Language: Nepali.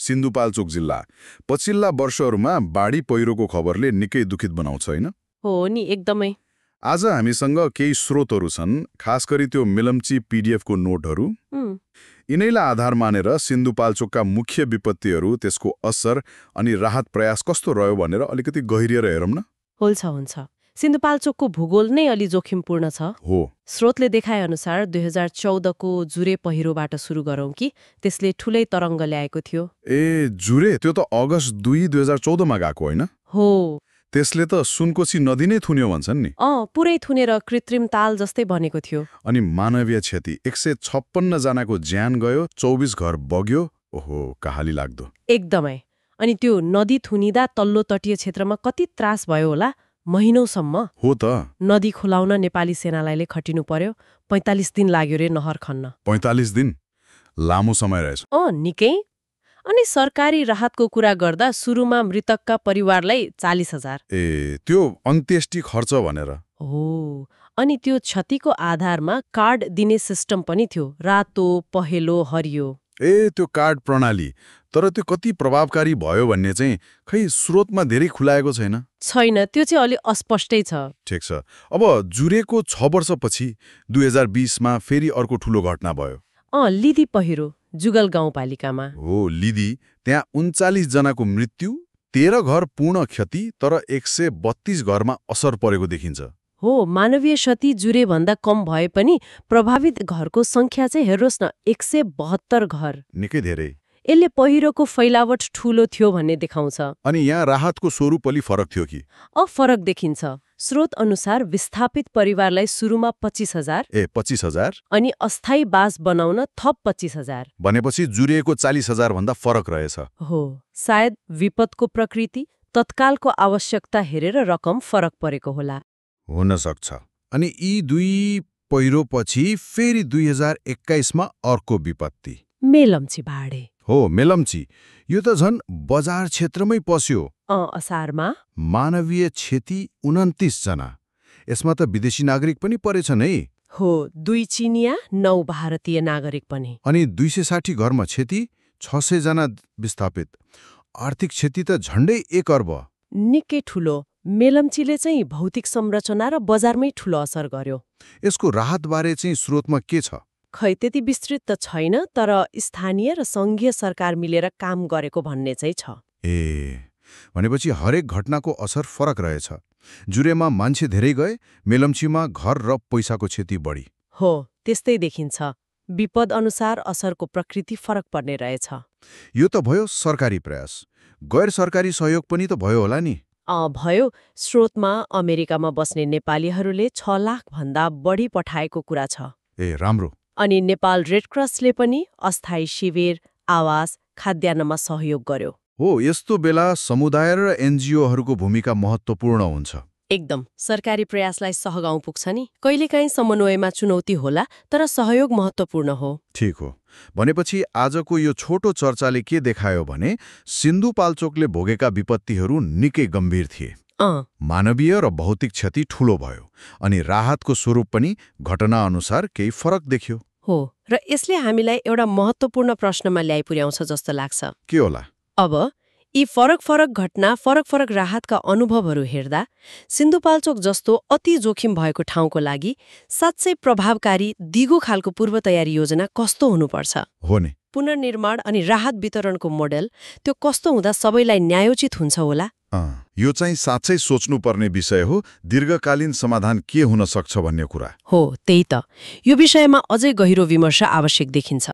सिन्धुपाल्चोक जिल्ला पछिल्ला वर्षहरूमा बाढी पहिरोको खबरले निकै दुखित बनाउँछ हैन? हो नि, एकदमै। आज हामीसँग केही स्रोतहरू छन्, खास गरी त्यो मिलम्ची पीडीएफको नोटहरू। यिनैलाई आधार मानेर सिन्धुपाल्चोकका मुख्य विपत्तिहरू, त्यसको असर अनि राहत प्रयास कस्तो रह्यो भनेर अलिकति गहिरिएर हेरौँ न। हुन्छ। सिन्धुपाल्चोकको भूगोल नै अलि जोखिमपूर्ण छ। हो। स्रोतले देखाए अनुसार 2014 को जुरे पहिरोबाट सुरु गरौं कि त्यसले ठूलै तरङ्ग ल्याएको थियो। जुरे? त्यो त अगस्त 2, 2014 मा गएको हैन? हो। त्यसले त सुनकोशी नदी नै थुन्यो भन्छन् नि। पुरै थुनेर कृत्रिम ताल जस्तै बनेको थियो। अनि मानवीय क्षति 156 जनाको ज्यान गयो, 24 घर बग्यो। ओहो, कहाली लाग्दो। एकदमै। अनि त्यो नदी थुनिदा तल्लो तटीय क्षेत्रमा कति त्रास भयो होला, महिनौसम्म। हो त। नदी खुलाउन नेपाली सेनालाई खटिनु पर्यो। 45 दिन लाग्यो रे नहर खन्न। 45 दिन? लामो समय रहेछ। निकै। अनि सरकारी राहतको कुरा गर्दा सुरुमा मृतकका परिवारलाई 40,000। त्यो अन्त्येष्टि खर्च भनेर। हो। अनि त्यो क्षतिको आधारमा कार्ड दिने सिस्टम पनि थियो, रातो, पहेँलो, हरियो। त्यो कार्ड प्रणाली। तर त्यो कति प्रभावकारी भयो भन्ने चाहिँ खै स्रोतमा धेरै खुलाएको छैन। त्यो चाहिँ अलि अस्पष्टै छ। ठिक छ। अब जुरेको 6 वर्षपछि 2020 मा फेरि अर्को ठूलो घटना भयो। लिदी पहिरो, जुगल गाउँपालिकामा। हो, लिदी। त्यहाँ 39 जनाको मृत्यु, 13 घर पूर्ण क्षति, तर 132 घरमा असर परेको देखिन्छ। हो, मानवीय क्षति जुरे भन्दा कम भए पनि प्रभावित घरको संख्या चाहिँ हेर्नुहोस् न, 172 घर। निकै धेरै। यसले पहिरोको फैलावट ठूलो थियो भन्ने देखाउँछ। अनि यहाँ राहतको स्वरूप अलि फरक थियो कि? फरक देखिन्छ। स्रोत अनुसार विस्थापित परिवारलाई सुरुमा 25,000। 25,000? अनि अस्थायी बास बनाउन थप 25,000। भनेपछि जुरिएको 40,000 भन्दा फरक रहेछ। हो, सायद विपदको प्रकृति, तत्कालको आवश्यकता हेरेर रकम फरक परेको होला। हुन सक्छ। अनि यी दुई पहिरोपछि फेरि 2021 मा अर्को विपत्ति, मेलम्ची बाढे। हो, मेलम्ची। यो त झन् बजार क्षेत्रमै पस्यो। असारमा मानवीय क्षति 29 जना। यसमा त विदेशी नागरिक पनि परेछन् है। हो, 2 चिनिया, 9 भारतीय नागरिक पनि। अनि 260 घरमा क्षति, 600 जना विस्थापित। आर्थिक क्षति त झण्डै 1 अर्ब। निकै ठूलो। मेलम्चीले चाहिँ भौतिक संरचना र बजारमै ठूलो असर गर्यो। यसको राहतबारे चाहिँ स्रोतमा के छ? खै त्यति विस्तृत त छैन, तर स्थानीय र संघीय सरकार मिलेर काम गरेको भन्ने चाहिँ छ। भनेपछि हरेक घटनाको असर फरक रहेछ। जुरेमा मान्छे धेरै गए, मेलम्चीमा घर र पैसाको क्षति बढी। हो, त्यस्तै देखिन्छ। विपद अनुसार असरको प्रकृति फरक पर्ने रहेछ। यो त भयो सरकारी प्रयास। गैर सरकारी सहयोग पनि त भयो होला नि? भयो। स्रोतमा अमेरिकामा बस्ने नेपालीहरूले 6 लाख भन्दा बढी पठाएको कुरा छ। राम्रो। अनि नेपाल रेड क्रसले पनि अस्थायी शिविर, आवास, खाद्यान्नमा सहयोग गर्यो। हो, यस्तो बेला समुदाय र एनजिओहरूको भूमिका महत्त्वपूर्ण हुन्छ। एकदम। सरकारी प्रयासलाई सहगाउँ पुग्छ नि। कहिलेकाहीँ समन्वयमा चुनौती होला, तर सहयोग महत्त्वपूर्ण हो। ठीक हो। भनेपछि आजको यो छोटो चर्चाले के देखायो भने सिन्धुपाल्चोकले भोगेका विपत्तिहरू निकै गम्भीर थिए। मानवीय र भौतिक क्षति ठूलो भयो, अनि राहतको स्वरूप पनि घटना अनुसार केही फरक देखियो। हो, र यसले हामीलाई एउटा महत्त्वपूर्ण प्रश्नमा ल्याइ पुर्याउँछ जस्तो लाग्छ। के होला? अब यी फरक घटना, फरक राहतका अनुभवहरू हेर्दा सिन्धुपाल्चोक जस्तो अति जोखिम भएको ठाउँको लागि साँच्चै प्रभावकारी दिगो खालको पूर्व तयारी योजना कस्तो हुनुपर्छ? हो नि। पुनर्निर्माण अनि राहत वितरणको मोडेल त्यो कस्तो हुँदा सबैलाई न्यायोचित हुन्छ होला? यो चाहिँ साँच्चै सोच्नुपर्ने विषय हो। दीर्घकालीन समाधान के हुन सक्छ भन्ने कुरा हो। त्यही त, यो विषयमा अझै गहिरो विमर्श आवश्यक देखिन्छ।